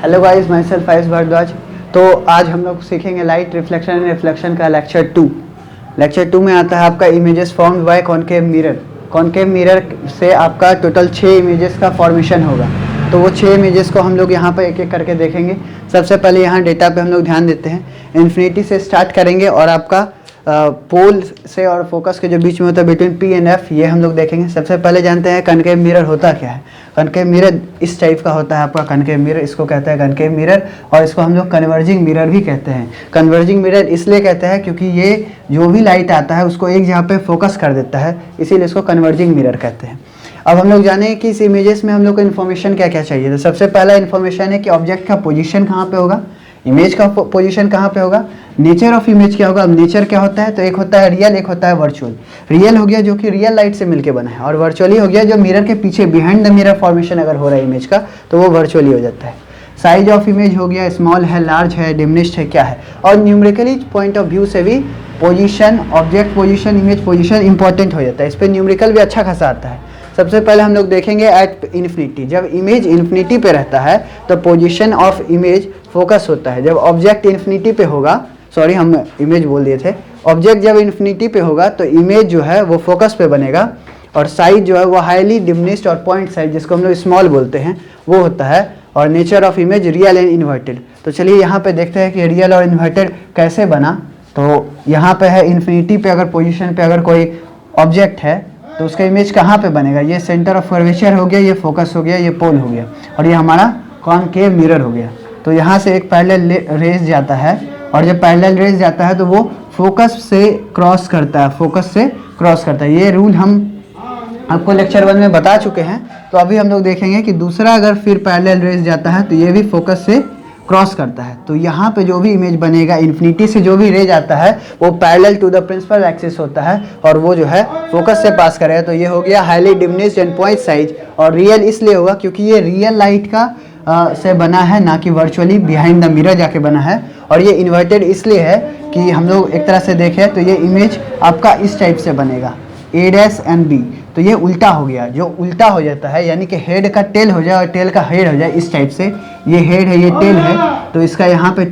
Hello guys, myself Faiz Bhardwaj. तो आज हम लोग सीखेंगे लाइट रिफ्लेक्शन एंड रिफ्लेक्शन का लेक्चर 2। लेक्चर 2 में आता है आपका images formed by concave mirror. Concave mirror से आपका टोटल 6 इमेजेस का फॉर्मेशन होगा। तो वो 6 इमेजेस को हम लोग यहाँ पर एक एक करके देखेंगे। सबसे पहले यहाँ डेटा पे हम लोग ध्यान देते हैं। इन्फिनिटी से स्टार्ट करेंगे और आपका पोल से और फोकस के जो बीच में होता है बिटवीन पी एंड एफ, ये हम लोग देखेंगे। सबसे पहले जानते हैं कनकेव मिरर होता क्या है। कनकेव मिरर इस टाइप का होता है आपका कनकेव मिरर, इसको कहते हैं कनकेव मिरर, और इसको हम लोग कन्वर्जिंग मिरर भी कहते हैं। कन्वर्जिंग मिरर इसलिए कहते हैं क्योंकि ये जो भी लाइट आता है उसको एक जगह पे फोकस कर देता है, इसीलिए इसको कन्वर्जिंग मिरर कहते हैं। अब हम लोग जाने कि इस इमेजेस में हम लोग को इन्फॉर्मेशन क्या क्या चाहिए। तो सबसे पहला इन्फॉर्मेशन है कि ऑब्जेक्ट का पोजीशन कहाँ पे होगा, इमेज का पोजीशन कहाँ पे होगा, नेचर ऑफ इमेज क्या होगा। अब नेचर क्या होता है, तो एक होता है रियल, एक होता है वर्चुअल। रियल हो गया जो कि रियल लाइट से मिलके बना है, और वर्चुअली हो गया जो मिरर के पीछे बिहाइंड द मिरर फॉर्मेशन अगर हो रहा है इमेज का, तो वो वर्चुअली हो जाता है। साइज ऑफ इमेज हो गया, स्मॉल है, लार्ज है, डिमिनिश्ड है, क्या है। और न्यूमेरिकली पॉइंट ऑफ व्यू से भी position, object position, image position important हो जाता है। इस पर न्यूमेरिकल भी अच्छा खासा आता है। सबसे पहले हम लोग देखेंगे एट इन्फिनिटी। जब इमेज इन्फिनिटी पे रहता है तो पोजीशन ऑफ इमेज फोकस होता है। जब ऑब्जेक्ट इन्फिनिटी पे होगा, सॉरी हम इमेज बोल दिए थे, ऑब्जेक्ट जब इन्फिनिटी पे होगा तो इमेज जो है वो फोकस पे बनेगा, और साइज जो है वो हाईली डिमिनिश्ड और पॉइंट साइज जिसको हम लोग स्मॉल बोलते हैं वो होता है। और nature of image real and inverted. तो चलिए यहाँ पे देखते हैं कि रियल और इन्वर्टेड कैसे बना। तो यहाँ पे है इन्फिनिटी पे अगर पोजीशन पे अगर कोई ऑब्जेक्ट है तो उसका इमेज कहाँ पे बनेगा। ये सेंटर ऑफ कर्वेचर हो गया, ये फोकस हो गया, ये पोल हो गया, और ये हमारा कॉनकेव मिरर हो गया। तो यहाँ से एक पैरेलल रेज जाता है, और जब पैरेलल रेज जाता है तो वो फोकस से क्रॉस करता है, फोकस से क्रॉस करता है। ये रूल हम आपको लेक्चर 1 में बता चुके हैं। तो अभी हम लोग देखेंगे कि दूसरा अगर फिर पैरेलल रेज जाता है तो ये भी फोकस से क्रॉस करता है। तो यहाँ पे जो भी इमेज बनेगा, इन्फिनिटी से जो भी रेज आता है वो parallel to the principal axis होता है, और वो जो है फोकस से पास करेगा। तो ये हो गया highly diminished and point size. और रियल इसलिए होगा क्योंकि ये रियल लाइट का से बना है, ना कि वर्चुअली बिहाइंड द मिरर जाके बना है। और ये इन्वर्टेड इसलिए है कि हम लोग एक तरह से देखें तो ये इमेज आपका इस टाइप से बनेगा, A डैश एंड B। तो ये उल्टा हो गया, जो उल्टा हो जाता है यानी कि हेड का टेल हो जाए और टेल का हेड हो जाए, इस टाइप से। ये हेड है, ये टेल है, तो इसका यहाँ पे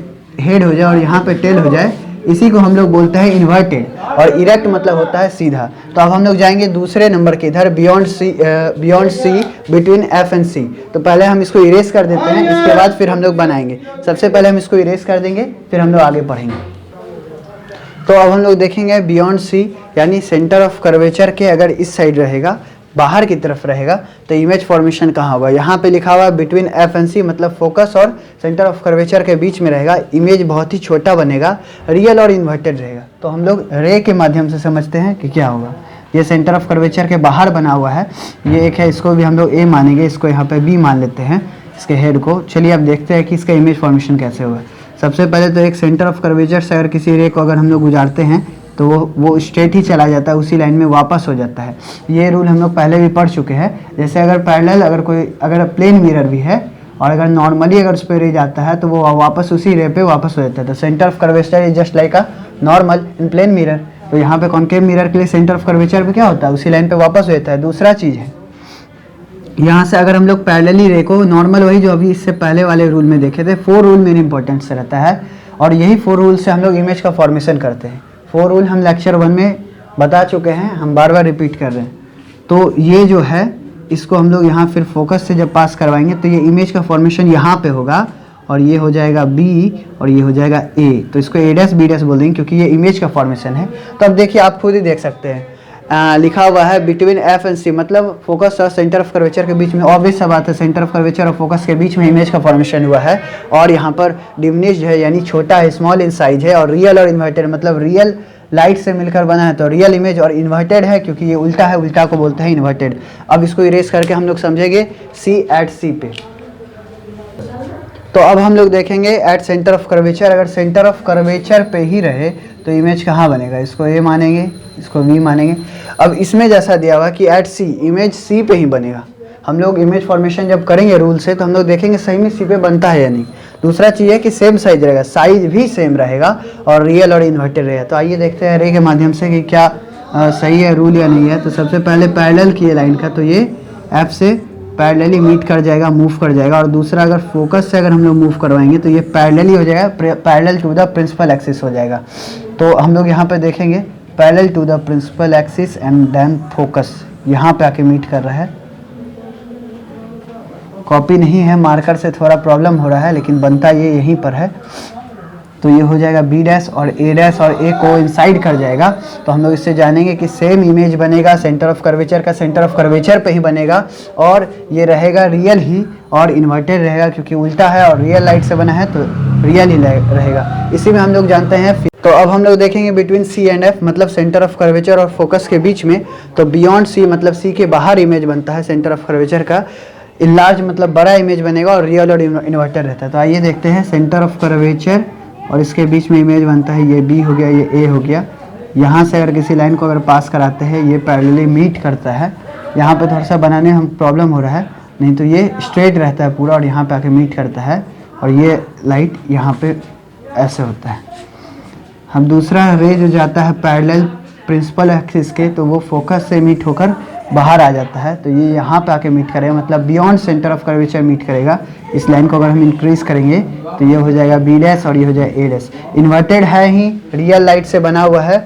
हेड हो जाए और यहाँ पे टेल हो जाए, इसी को हम लोग बोलते हैं इन्वर्टेड। और इरेक्ट मतलब होता है सीधा। तो अब हम लोग जाएंगे दूसरे नंबर के इधर, beyond C between F and C. तो पहले हम इसको इरेज कर देते हैं, इसके बाद फिर हम लोग बनाएंगे। सबसे पहले हम इसको इरेज कर देंगे, फिर हम लोग आगे पढ़ेंगे। तो अब हम लोग देखेंगे बियॉन्ड सी यानी सेंटर ऑफ कर्वेचर के अगर इस साइड रहेगा, बाहर की तरफ रहेगा, तो इमेज फॉर्मेशन कहाँ होगा। यहाँ पे लिखा हुआ है बिटवीन एफ एंड सी, मतलब फोकस और सेंटर ऑफ कर्वेचर के बीच में रहेगा। इमेज बहुत ही छोटा बनेगा, रियल और इन्वर्टेड रहेगा। तो हम लोग रे के माध्यम से समझते हैं कि क्या होगा। ये सेंटर ऑफ कर्वेचर के बाहर बना हुआ है, ये एक है, इसको भी हम लोग ए मानेंगे, इसको यहाँ पे बी मान लेते हैं, इसके हेड को। चलिए अब देखते हैं कि इसका इमेज फॉर्मेशन कैसे होगा। सबसे पहले तो एक सेंटर ऑफ कर्वेचर से अगर किसी रे को अगर हम लोग गुजारते हैं तो वो स्ट्रेट ही चला जाता है, उसी लाइन में वापस हो जाता है। ये रूल हम लोग पहले भी पढ़ चुके हैं। जैसे अगर पैरेलल अगर प्लेन मिरर भी है और अगर नॉर्मली अगर उस पर रे जाता है तो वो वापस उसी रे पे वापस हो जाता है। तो centre of curvature is just like a normal in plane mirror. तो यहाँ पे कॉनकेव मिरर के लिए सेंटर ऑफ कर्वेचर पे क्या होता है, उसी लाइन पे वापस हो जाता है। दूसरा चीज़ है, यहाँ से अगर हम लोग पैरेलली रे को नॉर्मल, वही जो अभी इससे पहले वाले रूल में देखे थे, 4 रूल मेन इंपॉर्टेंस रहता है, और यही 4 रूल से हम लोग इमेज का फॉर्मेशन करते हैं। 4 रूल हम लेक्चर 1 में बता चुके हैं, हम बार बार रिपीट कर रहे हैं। तो ये जो है इसको हम लोग यहाँ फिर फोकस से जब पास करवाएंगे तो ये इमेज का फॉर्मेशन यहाँ पे होगा, और ये हो जाएगा B और ये हो जाएगा A। तो इसको A डैश B डैश बोल देंगे क्योंकि ये इमेज का फॉर्मेशन है। तो अब देखिए, आप खुद ही देख सकते हैं, लिखा हुआ है बिटवीन एफ एंड सी, मतलब फोकस और सेंटर ऑफ कर्वेचर के बीच में। ऑब्वियस सा बात है, सेंटर ऑफ कर्वेचर और फोकस के बीच में इमेज का फॉर्मेशन हुआ है। और यहाँ पर डिमिनिश्ड है यानी छोटा है, स्मॉल इन साइज है, और रियल और इन्वर्टेड मतलब रियल लाइट से मिलकर बना है तो रियल इमेज, और इन्वर्टेड है क्योंकि ये उल्टा है, उल्टा को बोलते हैं इन्वर्टेड। अब इसको इरेज करके हम लोग समझेंगे सी एट सी पे। तो अब हम लोग देखेंगे एट सेंटर ऑफ कर्वेचर। अगर सेंटर ऑफ कर्वेचर पे ही रहे तो इमेज कहाँ बनेगा, इसको ए मानेंगे, इसको बी मानेंगे। अब इसमें जैसा दिया हुआ कि एट सी, इमेज सी पे ही बनेगा। हम लोग इमेज फॉर्मेशन जब करेंगे रूल से तो हम लोग देखेंगे सही में सी पे बनता है या नहीं। दूसरा चीज़ है कि सेम साइज रहेगा, साइज भी सेम रहेगा, और रियल और इन्वर्टेड रहेगा। तो आइए देखते हैं रे के माध्यम से कि क्या सही है रूल या नहीं है। तो सबसे पहले पैरेलल किए लाइन का, तो ये एफ से पैरेलली मीट कर जाएगा, मूव कर जाएगा। और दूसरा अगर फोकस से अगर हम लोग मूव करवाएंगे तो ये पैरेलली हो जाएगा, parallel to the principal axis हो जाएगा। तो हम लोग यहाँ पे देखेंगे parallel to the principal axis and then focus, यहाँ पे आके मीट कर रहा है। कॉपी नहीं है, मार्कर से थोड़ा प्रॉब्लम हो रहा है, लेकिन बनता ये यहीं पर है। तो ये हो जाएगा बी डैश और ए डैश और ए को इंसाइड कर जाएगा। तो हम लोग इससे जानेंगे कि सेम इमेज बनेगा, सेंटर ऑफ कर्वेचर का सेंटर ऑफ कर्वेचर पे ही बनेगा, और ये रहेगा रियल ही और इन्वर्टेड रहेगा, क्योंकि उल्टा है और रियल लाइट से बना है तो रियल ही रहेगा। इसी में हम लोग जानते हैं। तो अब हम लोग देखेंगे बिटवीन सी एंड एफ, मतलब सेंटर ऑफ कर्वेचर और फोकस के बीच में। तो बियॉन्ड सी मतलब सी के बाहर इमेज बनता है सेंटर ऑफ कर्वेचर का, इनलार्ज मतलब बड़ा इमेज बनेगा और रियल और इन्वर्टेड रहता है। तो आइए देखते हैं, सेंटर ऑफ कर्वेचर और इसके बीच में इमेज बनता है, ये बी हो गया, ये ए हो गया। यहाँ से अगर किसी लाइन को अगर पास कराते हैं, ये पैरेलली मीट करता है। यहाँ पे थोड़ा सा बनाने में हम प्रॉब्लम हो रहा है, नहीं तो ये स्ट्रेट रहता है पूरा और यहाँ पे आके मीट करता है, और ये लाइट यहाँ पे ऐसे होता है। हम दूसरा रे जो जाता है पैरेलल प्रिंसिपल एक्सिस के, तो वो फोकस से मीट होकर बाहर आ जाता है। तो ये यहाँ पे आके मीट करेगा, मतलब beyond centre of curvature meet करेगा। इस लाइन को अगर हम इंक्रीज करेंगे तो ये हो जाएगा बी डैश और ये हो जाएगा ए डैश। इन्वर्टेड है ही, रियल लाइट से बना हुआ है,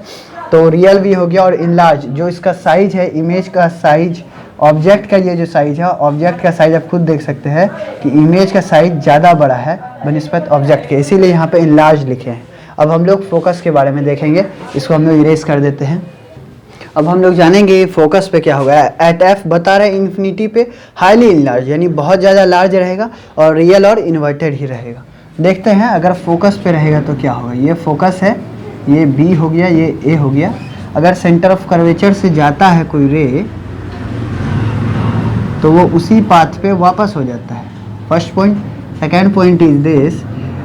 तो रियल भी हो गया। और इनलार्ज जो इसका साइज है, इमेज का साइज, ऑब्जेक्ट का ये जो साइज है, ऑब्जेक्ट का साइज आप खुद देख सकते हैं कि इमेज का साइज ज़्यादा बड़ा है बनिस्बत ऑब्जेक्ट के, इसीलिए यहाँ पे इनलार्ज लिखे हैं। अब हम लोग फोकस के बारे में देखेंगे, इसको हम लोग इरेज कर देते हैं। अब हम लोग जानेंगे फोकस पे क्या होगा। एट एफ बता रहे इन्फिनिटी पे हाईली इनलार्ज, यानी बहुत ज़्यादा लार्ज रहेगा और रियल और इन्वर्टेड ही रहेगा। देखते हैं अगर फोकस पे रहेगा तो क्या होगा। ये फोकस है, ये बी हो गया, ये ए हो गया। अगर सेंटर ऑफ कर्वेचर से जाता है कोई रे तो वो उसी पाथ पे वापस हो जाता है, first point. Second point is this,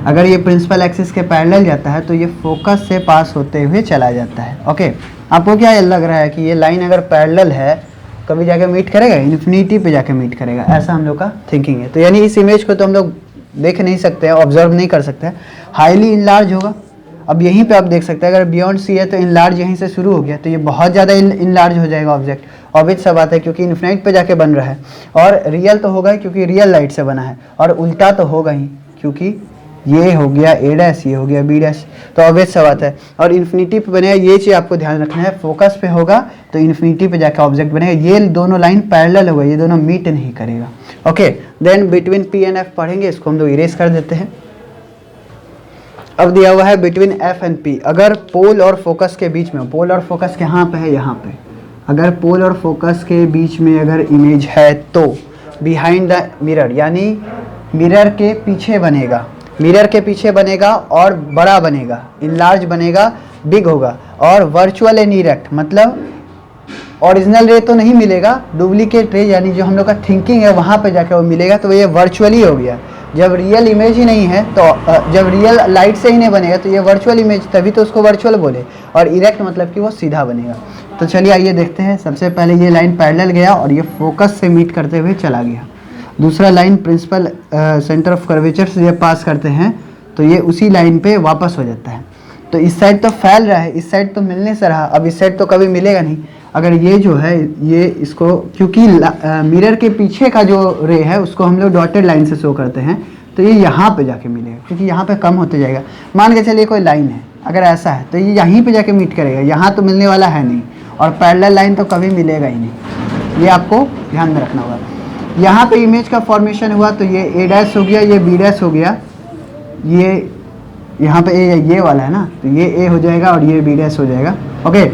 अगर ये प्रिंसिपल एक्सिस के पैरेलल जाता है तो ये फोकस से पास होते हुए चला जाता है। ओके, आपको क्या लग रहा है कि ये लाइन अगर पैरेलल है कभी जाके मीट करेगा, इन्फिनिटी पे जाके मीट करेगा, ऐसा हम लोग का थिंकिंग है। तो यानी इस इमेज को तो हम लोग देख नहीं सकते हैं, ऑब्जर्व नहीं कर सकते हैं, हाईली इनलार्ज होगा। अब यहीं पे आप देख सकते हैं, अगर बियॉन्ड सी है तो इनलार्ज यहीं से शुरू हो गया, तो ये बहुत ज़्यादा इनलार्ज हो जाएगा ऑब्जेक्ट। ऑब्वियस सा बात है, क्योंकि इन्फिनिट पे जाके बन रहा है। और रियल तो होगा ही, क्योंकि रियल लाइट से बना है, और उल्टा तो होगा ही, क्योंकि ये हो गया ए डैश, ये हो गया बी डैश, तो ऑब्वियस सा बात है। और इन्फिनिटी पे बनेगा, ये चीज़ आपको ध्यान रखना है, फोकस पे होगा तो इन्फिनिटी पे जाकर ऑब्जेक्ट बनेगा। ये दोनों लाइन पैरेलल होगा, ये दोनों मीट नहीं करेगा। Okay, then between P and F पढ़ेंगे, इसको हम लोग इरेज कर देते हैं। अब दिया हुआ है बिटवीन एफ एंड पी, अगर पोल और फोकस के बीच में, पोल और फोकस कहाँ पे है, यहाँ पे, अगर पोल और फोकस के बीच में अगर इमेज है तो बिहाइंड द मिरर, यानी मिरर के पीछे बनेगा, मिरर के पीछे बनेगा और बड़ा बनेगा, इनलार्ज बनेगा, बिग होगा। और वर्चुअल एंड इरेक्ट मतलब ओरिजिनल रे तो नहीं मिलेगा, डुप्लीकेट रे यानी जो हम लोग का थिंकिंग है वहाँ पे जाके वो मिलेगा, तो ये वर्चुअली हो गया। जब रियल इमेज ही नहीं है तो जब रियल लाइट से ही नहीं बनेगा तो ये वर्चुअल इमेज, तभी तो उसको वर्चुअल बोले। और इरेक्ट मतलब कि वो सीधा बनेगा। तो चलिए आइए देखते हैं। सबसे पहले ये लाइन पैरेलल गया और ये फोकस से मीट करते हुए चला गया। दूसरा line principal centre of curvature से जब पास करते हैं तो ये उसी लाइन पे वापस हो जाता है। तो इस साइड तो फैल रहा है, इस साइड तो मिलने से रहा, अब इस साइड तो कभी मिलेगा नहीं। अगर ये जो है ये इसको, क्योंकि मिरर के पीछे का जो रे है उसको हम लोग डॉटेड लाइन से शो करते हैं, तो ये यहाँ पे जाके मिलेगा, क्योंकि यहाँ पे कम होते जाएगा। मान के चलिए कोई लाइन है, अगर ऐसा है तो ये यहीं पे जाके मीट करेगा, यहाँ तो मिलने वाला है नहीं, और पैरेलल लाइन तो कभी मिलेगा ही नहीं। ये आपको ध्यान में रखना होगा। यहाँ पे इमेज का फॉर्मेशन हुआ तो ये ए डैश हो गया, ये बी डैश हो गया, ये यहाँ पे ए ये वाला है ना, तो ये ए हो जाएगा और ये बी डैश हो जाएगा। ओके,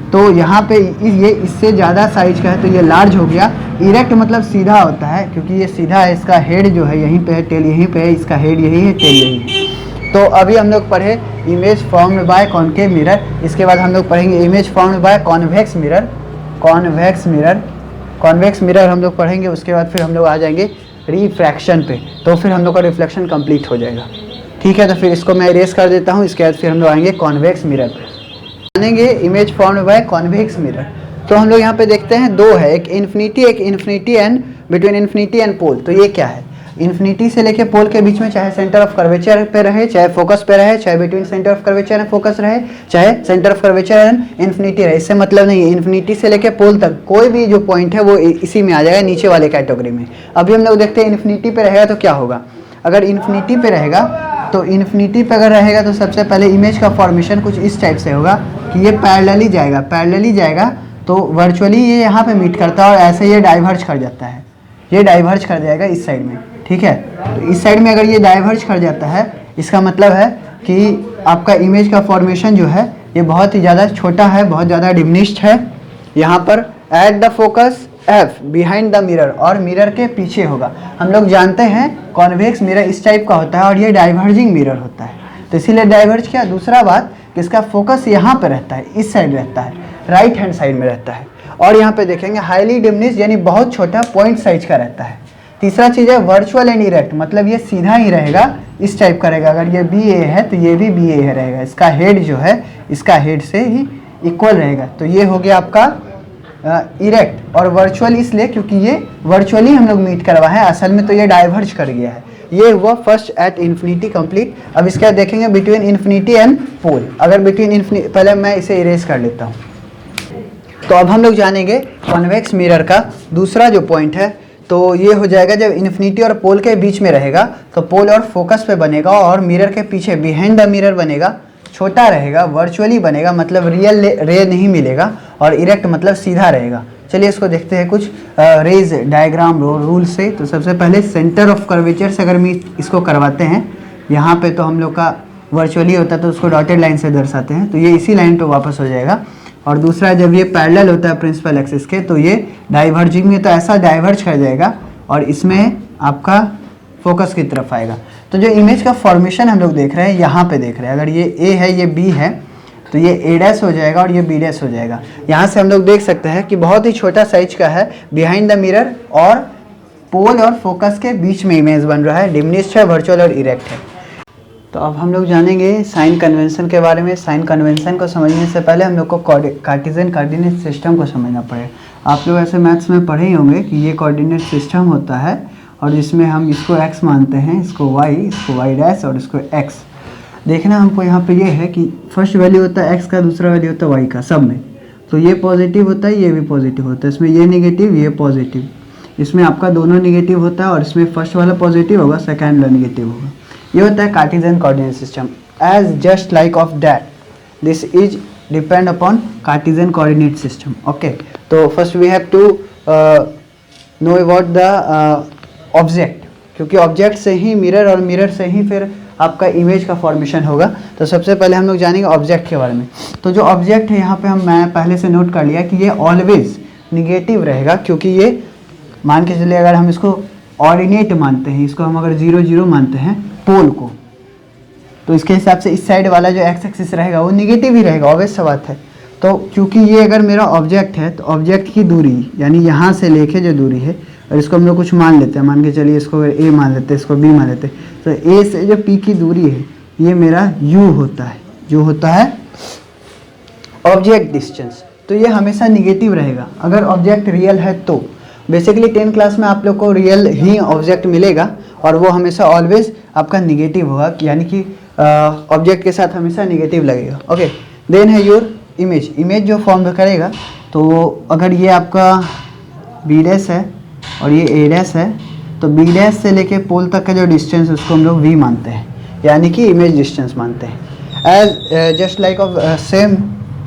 तो यहाँ पे ये इससे ज़्यादा साइज का है तो ये लार्ज हो गया। इरेक्ट मतलब सीधा होता है, क्योंकि ये सीधा है, इसका हेड जो है यहीं पे है, टेल यहीं पे है, इसका हेड यही है, टेल यही है। तो अभी हम लोग पढ़े image formed by concave mirror, इसके बाद हम लोग पढ़ेंगे image formed by convex mirror. Convex mirror हम लोग पढ़ेंगे, उसके बाद फिर हम लोग आ जाएंगे रिफ्रैक्शन पे, तो फिर हम लोग का रिफ्लेक्शन कंप्लीट हो जाएगा। ठीक है, तो फिर इसको मैं इरेज कर देता हूँ। इसके बाद फिर हम लोग आएंगे कॉन्वेक्स मिरर पे, जानेंगे image formed by convex mirror. तो हम लोग यहाँ पे देखते हैं दो है, एक infinity and between infinity and pole. तो ये क्या है, इन्फिनिटी से लेके पोल के बीच में चाहे सेंटर ऑफ कर्वेचर पे रहे, चाहे फोकस पे रहे, चाहे between centre of curvature and focus रहे, चाहे centre of curvature and infinity रहे, इससे मतलब नहीं है। इन्फिनिटी से लेके पोल तक कोई भी जो पॉइंट है वो इसी में आ जाएगा, नीचे वाले कैटेगरी में। अभी हम लोग देखते हैं इन्फिनिटी पे रहेगा तो क्या होगा। अगर इन्फिनिटी पे रहेगा तो इन्फिनिटी पे अगर रहेगा तो सबसे पहले इमेज का फॉर्मेशन कुछ इस टाइप से होगा कि ये पैरेलली जाएगा, पैरेलली जाएगा तो वर्चुअली ये यहाँ पे मीट करता है और ऐसे ये डाइवर्ज कर जाता है, ये डाइवर्ज कर जाएगा इस साइड में, ठीक है। तो इस साइड में अगर ये डाइवर्ज कर जाता है, इसका मतलब है कि आपका इमेज का फॉर्मेशन जो है ये बहुत ही ज़्यादा छोटा है, बहुत ज़्यादा डिमिनिश्ड है। यहाँ पर at the focus F behind the mirror, और मिरर के पीछे होगा। हम लोग जानते हैं कॉन्वेक्स मिरर इस टाइप का होता है और ये डाइवर्जिंग मिरर होता है, तो इसीलिए डाइवर्ज किया। दूसरा बात कि इसका फोकस यहाँ पे रहता है, इस साइड रहता है, राइट हैंड साइड में रहता है। और यहाँ पे देखेंगे हाईली डिमिनिश्ड यानी बहुत छोटा पॉइंट साइज का रहता है। तीसरा चीज़ है वर्चुअल एंड इरेक्ट, मतलब ये सीधा ही रहेगा, इस टाइप का रहेगा। अगर ये बी ए है तो ये भी बी ए रहेगा, इसका हेड जो है इसका हेड से ही इक्वल रहेगा। तो ये हो गया आपका इरेक्ट। और वर्चुअल इसलिए क्योंकि ये वर्चुअली हम लोग मीट करवा है, असल में तो ये डाइवर्ज कर गया है। ये हुआ फर्स्ट एट इन्फिनिटी कंप्लीट। अब इसके बाद देखेंगे बिटवीन इन्फिनिटी एंड पोल। अगर बिटवीन इन्फिनिटी, पहले मैं इसे इरेज कर लेता हूँ। तो अब हम लोग जानेंगे कॉन्वेक्स मिरर का दूसरा जो पॉइंट है, तो ये हो जाएगा जब इन्फिनिटी और पोल के बीच में रहेगा तो पोल और फोकस पे बनेगा और मिरर के पीछे बिहाइंड द मिरर बनेगा, छोटा रहेगा, वर्चुअली बनेगा, मतलब रियल रे नहीं मिलेगा, और इरेक्ट मतलब सीधा रहेगा। चलिए इसको देखते हैं कुछ रेज डायग्राम रूल से। तो सबसे पहले सेंटर ऑफ कर्वेचर से अगर मैं इसको करवाते हैं, यहाँ पे तो हम लोग का वर्चुअली होता है तो उसको डॉटेड लाइन से दर्शाते हैं, तो ये इसी लाइन पे वापस हो जाएगा। और दूसरा जब ये पैरेलल होता है प्रिंसिपल एक्सिस के तो ये डाइवर्जिंग में तो ऐसा डाइवर्ज कर जाएगा और इसमें आपका फोकस की तरफ आएगा। तो जो इमेज का फॉर्मेशन हम लोग देख रहे हैं यहाँ पे देख रहे हैं, अगर ये ए है ये बी है तो ये ए डैश हो जाएगा और ये बी डैश हो जाएगा। यहाँ से हम लोग देख सकते हैं कि बहुत ही छोटा साइज का है, बिहाइंड द मिरर और पोल और फोकस के बीच में इमेज बन रहा है, डिमिनिश्ड है, वर्चुअल और इरेक्ट है। तो अब हम लोग जानेंगे साइन कन्वेंशन के बारे में। साइन कन्वेंशन को समझने से पहले हम लोग को कार्टेशियन कोऑर्डिनेट सिस्टम को समझना पड़ेगा। आप लोग ऐसे मैथ्स में पढ़े ही होंगे कि ये कोऑर्डिनेट सिस्टम होता है और जिसमें हम इसको x मानते हैं, इसको y, इसको y डैश और इसको x। देखना हमको यहाँ पे ये है कि फर्स्ट वैल्यू होता है x का, दूसरा वैल्यू होता है y का, सब में। तो ये पॉजिटिव होता है, ये भी पॉजिटिव होता है, इसमें ये नेगेटिव, ये पॉजिटिव, इसमें आपका दोनों नेगेटिव होता है और इसमें फर्स्ट वाला पॉजिटिव होगा, सेकेंड वाला नेगेटिव होगा। ये होता है Cartesian coordinate system. As just like of that this is depend upon Cartesian coordinate system. Okay, तो first we have to know about the object, क्योंकि ऑब्जेक्ट से ही मिरर और मिरर से ही फिर आपका इमेज का फॉर्मेशन होगा। तो सबसे पहले हम लोग जानेंगे ऑब्जेक्ट के बारे में। तो जो ऑब्जेक्ट है यहाँ पे मैं पहले से नोट कर लिया कि ये ऑलवेज निगेटिव रहेगा, क्योंकि ये मान के चलिए अगर हम इसको ऑर्डिनेट मानते हैं, इसको हम अगर 0 0 मानते हैं पोल को, तो इसके हिसाब से इस साइड वाला जो एक्स एक्सिस रहेगा वो निगेटिव ही रहेगा, ऑब्वियस सा बात है। तो क्योंकि ये अगर मेरा ऑब्जेक्ट है तो ऑब्जेक्ट की दूरी यानी यहाँ से लेके जो दूरी है, और इसको हम लोग कुछ मान लेते हैं, मान के चलिए इसको ए मान लेते हैं, इसको बी मान लेते हैं, तो ए से जो पी की दूरी है ये मेरा यू होता है, जो होता है ऑब्जेक्ट डिस्टेंस। तो ये हमेशा निगेटिव रहेगा अगर ऑब्जेक्ट रियल है तो। बेसिकली 10 क्लास में आप लोग को रियल ही ऑब्जेक्ट मिलेगा और वो हमेशा ऑलवेज आपका निगेटिव होगा, यानी कि ऑब्जेक्ट के साथ हमेशा निगेटिव लगेगा। ओके, देन है योर इमेज। इमेज जो फॉर्म करेगा, तो अगर ये आपका बी डैश है और ये ए डैश है, तो बी डैश से लेके पोल तक का जो डिस्टेंस उसको हम लोग वी मानते हैं, यानी कि इमेज डिस्टेंस मानते हैं। As just like of same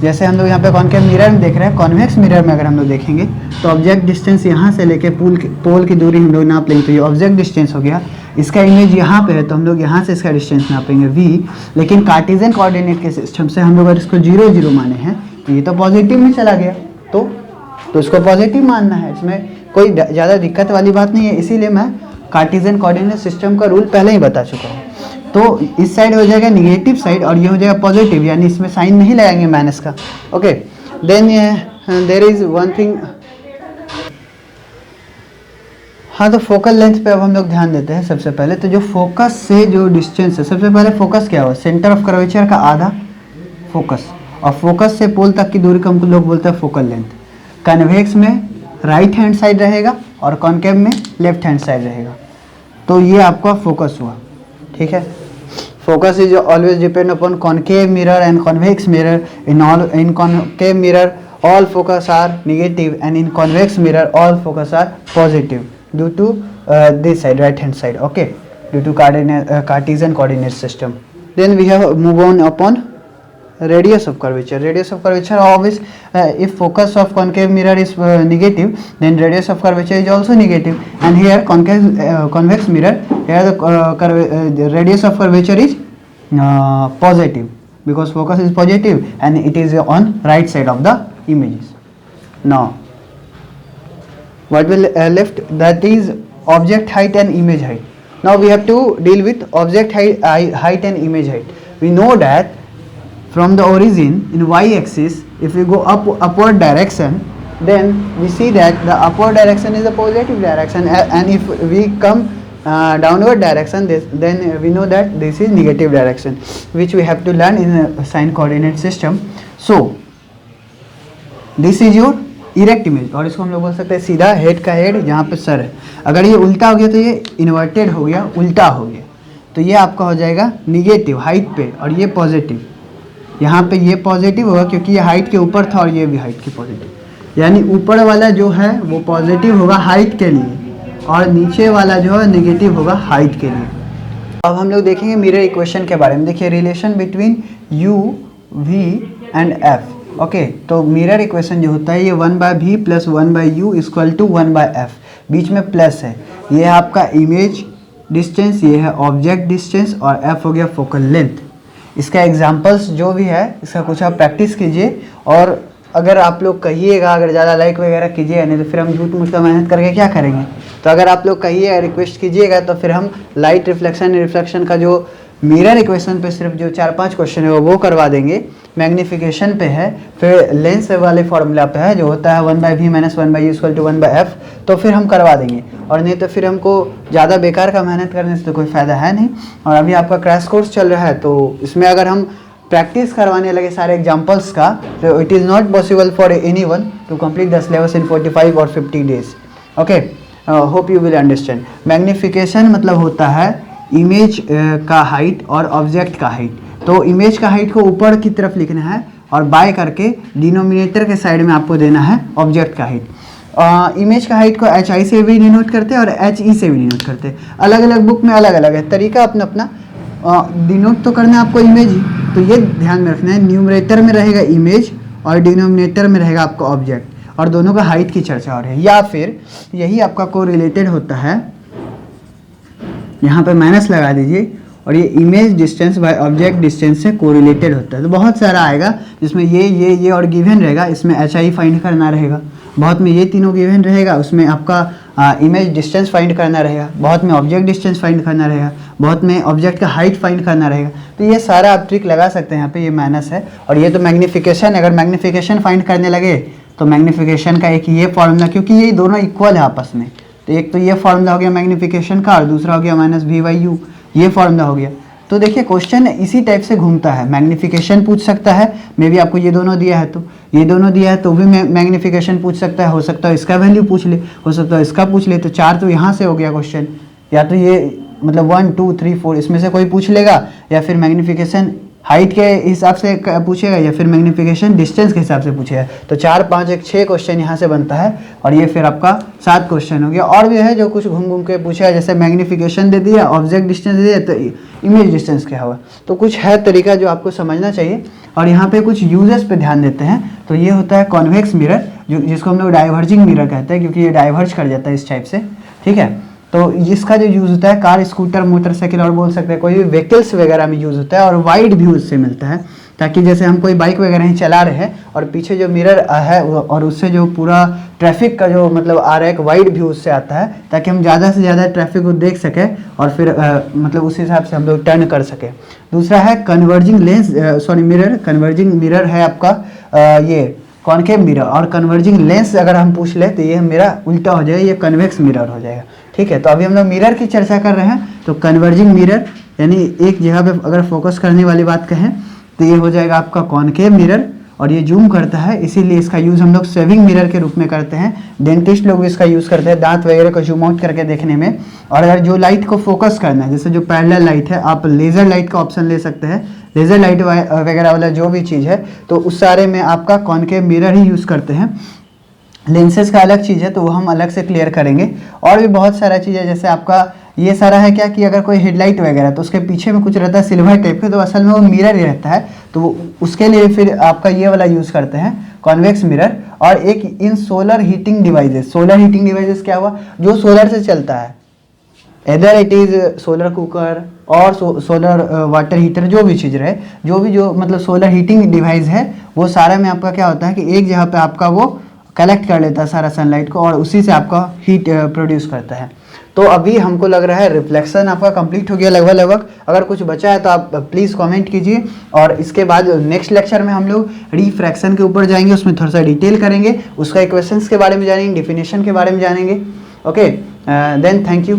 जैसे हम लोग यहाँ पे कॉनकेव मिरर में देख रहे हैं, कॉन्वेक्स मिरर में अगर हम लोग देखेंगे तो ऑब्जेक्ट डिस्टेंस यहाँ से लेके पोल की दूरी हम लोग नाप लेंगे, तो ये ऑब्जेक्ट डिस्टेंस हो गया। इसका इमेज यहाँ पे है तो हम लोग यहाँ से इसका डिस्टेंस नापेंगे v। लेकिन कार्टेशियन कोऑर्डिनेट के सिस्टम से हम लोग अगर इसको 0 0 माने हैं तो ये तो पॉजिटिव में चला गया, तो इसको पॉजिटिव मानना है, इसमें कोई ज़्यादा दिक्कत वाली बात नहीं है। इसीलिए मैं कार्टेशियन कोऑर्डिनेट सिस्टम का रूल पहले ही बता चुका हूँ। तो इस साइड हो जाएगा निगेटिव साइड और ये हो जाएगा पॉजिटिव, यानी इसमें साइन नहीं लगाएंगे माइनस का। Okay, then there is one thing. हाँ, तो फोकल लेंथ पे अब हम लोग ध्यान देते हैं। सबसे पहले तो जो फोकस से जो डिस्टेंस है, सबसे पहले फोकस क्या हुआ, सेंटर ऑफ कर्वेचर का आधा फोकस, और फोकस से पोल तक की दूरी को हम लोग बोलते हैं फोकल लेंथ। कन्वेक्स में राइट हैंड साइड रहेगा और कॉनकेव में लेफ्ट हैंड साइड रहेगा। तो ये आपका फोकस हुआ, ठीक है। Focus is always depend upon concave mirror and convex mirror. In concave mirror all focus are negative and in convex mirror all focus are positive due to this side, right hand side, okay, due to Cartesian coordinate system. Then we have move on upon radius of curvature. Radius of curvature always if focus of concave mirror is negative, then radius of curvature is also negative, and here convex mirror, here the radius of curvature is positive because focus is positive and it is on right side of the images. Now what will left, that is object height and image height. Now we have to deal with object height and image height. We know that from the origin in y axis, if we go upward direction, then we see that the upward direction is a positive direction, and if we come downward direction, then we know that this is negative direction, which we have to learn in a sign coordinate system. So this is your erect image, और इसको हम लोग बोल सकते हैं सीधा head का head जहाँ पे सर है। अगर ये उल्टा हो गया तो ये इन्वर्टेड हो गया, उल्टा हो गया, तो ये आपका हो जाएगा निगेटिव हाइट पे, और ये पॉजिटिव। यहाँ पे ये पॉजिटिव होगा क्योंकि ये हाइट के ऊपर था और ये भी हाइट के पॉजिटिव, यानी ऊपर वाला जो है वो पॉजिटिव होगा हाइट के लिए और नीचे वाला जो है नेगेटिव होगा हाइट के लिए। अब हम लोग देखेंगे मिरर इक्वेशन के बारे में। देखिए relation between u v and f, okay. तो मिरर इक्वेशन जो होता है ये 1/v + 1/u = 1/f, बीच में प्लस है। ये है आपका इमेज डिस्टेंस, ये है ऑब्जेक्ट डिस्टेंस, और f हो गया फोकल लेंथ। इसका एग्जांपल्स जो भी है इसका कुछ आप प्रैक्टिस कीजिए, और अगर आप लोग कहिएगा, अगर ज़्यादा लाइक वगैरह कीजिएगा, नहीं तो फिर हम झूठ मूठ का मेहनत करके क्या करेंगे। तो अगर आप लोग कहिएगा, रिक्वेस्ट कीजिएगा, तो फिर हम लाइट रिफ्लेक्शन का जो मिरर इक्वेशन पे सिर्फ जो 4-5 क्वेश्चन है वो करवा देंगे। मैग्नीफिकेशन पे है, फिर लेंस वाले फॉर्मूला पे है जो होता है 1/v - 1/u = 1/f, तो फिर हम करवा देंगे, और नहीं तो फिर हमको ज़्यादा बेकार का मेहनत करने से तो कोई फ़ायदा है नहीं। और अभी आपका क्रैश कोर्स चल रहा है, तो इसमें अगर हम प्रैक्टिस करवाने लगे सारे एग्जाम्पल्स का, तो it is not possible for anyone to complete the syllabus in 45 और 50 days, okay. Hope you will understand. Magnification मतलब होता है इमेज का हाइट और ऑब्जेक्ट का हाइट। तो इमेज का हाइट को ऊपर की तरफ लिखना है और बाय करके डिनोमिनेटर के साइड में आपको देना है ऑब्जेक्ट का हाइट। इमेज का हाइट को HI से भी डिनोट करते हैं और HE से भी डिनोट करते हैं। अलग अलग बुक में अलग अलग है तरीका, अपना अपना। डिनोट तो करना है आपको इमेज ही, तो ये ध्यान में रखना है, न्यूमरेटर में रहेगा इमेज और डिनोमिनेटर में रहेगा आपका ऑब्जेक्ट, और दोनों का हाइट की चर्चा हो रही है। या फिर यही आपका कोरिलेटेड होता है, यहाँ पे माइनस लगा दीजिए, और ये image distance by object distance से कोरिलेटेड होता है। तो बहुत सारा आएगा जिसमें ये और गिवन रहेगा, इसमें HI फाइंड करना रहेगा, बहुत में ये तीनों गिवन रहेगा, उसमें आपका इमेज डिस्टेंस फाइंड करना रहेगा, बहुत में ऑब्जेक्ट डिस्टेंस फाइंड करना रहेगा, बहुत में ऑब्जेक्ट का हाइट फाइंड करना रहेगा। तो ये सारा आप ट्रिक लगा सकते हैं। यहाँ पे ये माइनस है, और ये तो मैग्नीफिकेशन, अगर मैग्नीफिकेशन फाइंड करने लगे तो मैग्नीफिकेशन का एक ये फॉर्मूला, क्योंकि ये दोनों इक्वल है आपस में, तो एक तो ये फॉर्मूला हो गया मैग्नीफिकेशन का, और दूसरा हो गया -v/u, ये फॉर्मूला हो गया। तो देखिए क्वेश्चन इसी टाइप से घूमता है। मैग्नीफिकेशन पूछ सकता है, मे भी आपको ये दोनों दिया है, तो ये दोनों दिया है तो भी मैग्नीफिकेशन पूछ सकता है, हो सकता है इसका वैल्यू पूछ ले, हो सकता है इसका पूछ ले। तो 4 तो यहाँ से हो गया क्वेश्चन, या तो ये मतलब 1 2 3 4 इसमें से कोई पूछ लेगा, या फिर मैग्नीफिकेशन हाइट के हिसाब से पूछेगा, या फिर मैग्नीफिकेशन डिस्टेंस के हिसाब से पूछेगा। तो 4 5 1 6 क्वेश्चन यहाँ से बनता है, और ये फिर आपका 7 क्वेश्चन हो गया। और भी है जो कुछ घूम घूम के पूछेगा, जैसे मैग्नीफिकेशन दे दिया, ऑब्जेक्ट डिस्टेंस दे दिया, तो इमेज डिस्टेंस क्या हुआ। तो कुछ है तरीका जो आपको समझना चाहिए। और यहाँ पे कुछ यूजेस पे ध्यान देते हैं। तो ये होता है कॉन्वेक्स मिरर, जिसको हम लोग डाइवर्जिंग मिरर कहते हैं, क्योंकि ये डाइवर्ज कर जाता है इस टाइप से, ठीक है। तो इसका जो यूज़ होता है कार, स्कूटर, मोटरसाइकिल, और बोल सकते हैं कोई भी व्हीकल्स वगैरह में यूज़ होता है, और वाइड व्यू से मिलता है, ताकि जैसे हम कोई बाइक वगैरह ही चला रहे हैं और पीछे जो मिरर है और उससे जो पूरा ट्रैफिक का जो मतलब आ रहा है, एक वाइड व्यू उससे आता है, ताकि हम ज़्यादा से ज़्यादा ट्रैफिक को देख सकें और फिर मतलब उस हिसाब से हम लोग टर्न कर सकें। दूसरा है converging lens, mirror. Converging mirror है आपका ये कॉनकेव मिरर, और कन्वर्जिंग लेंस अगर हम पूछ ले तो ये मेरा उल्टा हो जाएगा, ये कन्वेक्स मिरर हो जाएगा, ठीक है। तो अभी हम लोग मिरर की चर्चा कर रहे हैं। तो कन्वर्जिंग मिरर यानी एक जगह पे अगर फोकस करने वाली बात कहें तो ये हो जाएगा आपका कॉनकेव मिरर, और ये जूम करता है, इसीलिए इसका यूज़ हम लोग सेविंग मिरर के रूप में करते हैं। डेंटिस्ट लोग भी इसका यूज़ करते हैं दांत वगैरह को जूम आउट करके देखने में। और अगर जो लाइट को फोकस करना है, जैसे जो पैरेलल लाइट है, आप लेज़र लाइट का ऑप्शन ले सकते हैं, लेज़र लाइट वगैरह वाला जो भी चीज़ है, तो उस सारे में आपका कॉनकेव मिरर ही यूज़ करते हैं। लेंसेज का अलग चीज़ है तो वो हम अलग से क्लियर करेंगे। और भी बहुत सारा चीज़ है, जैसे आपका ये सारा है क्या कि अगर कोई हेडलाइट वगैरह तो उसके पीछे में कुछ रहता है सिल्वर टाइप का, तो असल में वो मिरर ही रहता है, तो उसके लिए फिर आपका ये वाला यूज़ करते हैं कॉन्वेक्स मिरर। और एक in solar heating devices, solar heating devices क्या हुआ, जो सोलर से चलता है, इधर इट इज़ सोलर कुकर और सोलर वाटर हीटर, जो भी चीज़ रहे, जो मतलब सोलर हीटिंग डिवाइस है, वो सारा में आपका क्या होता है कि एक जगह पे आपका वो कलेक्ट कर लेता है सारा सनलाइट को और उसी से आपका हीट प्रोड्यूस करता है। तो अभी हमको लग रहा है रिफ्लेक्शन आपका कंप्लीट हो गया लगभग। अगर कुछ बचा है तो आप प्लीज़ कमेंट कीजिए। और इसके बाद नेक्स्ट लेक्चर में हम लोग रिफ्रैक्शन के ऊपर जाएंगे, उसमें थोड़ा सा डिटेल करेंगे, उसका इक्वेशंस के बारे में जानेंगे, डिफिनेशन के बारे में जानेंगे। Okay, then thank you.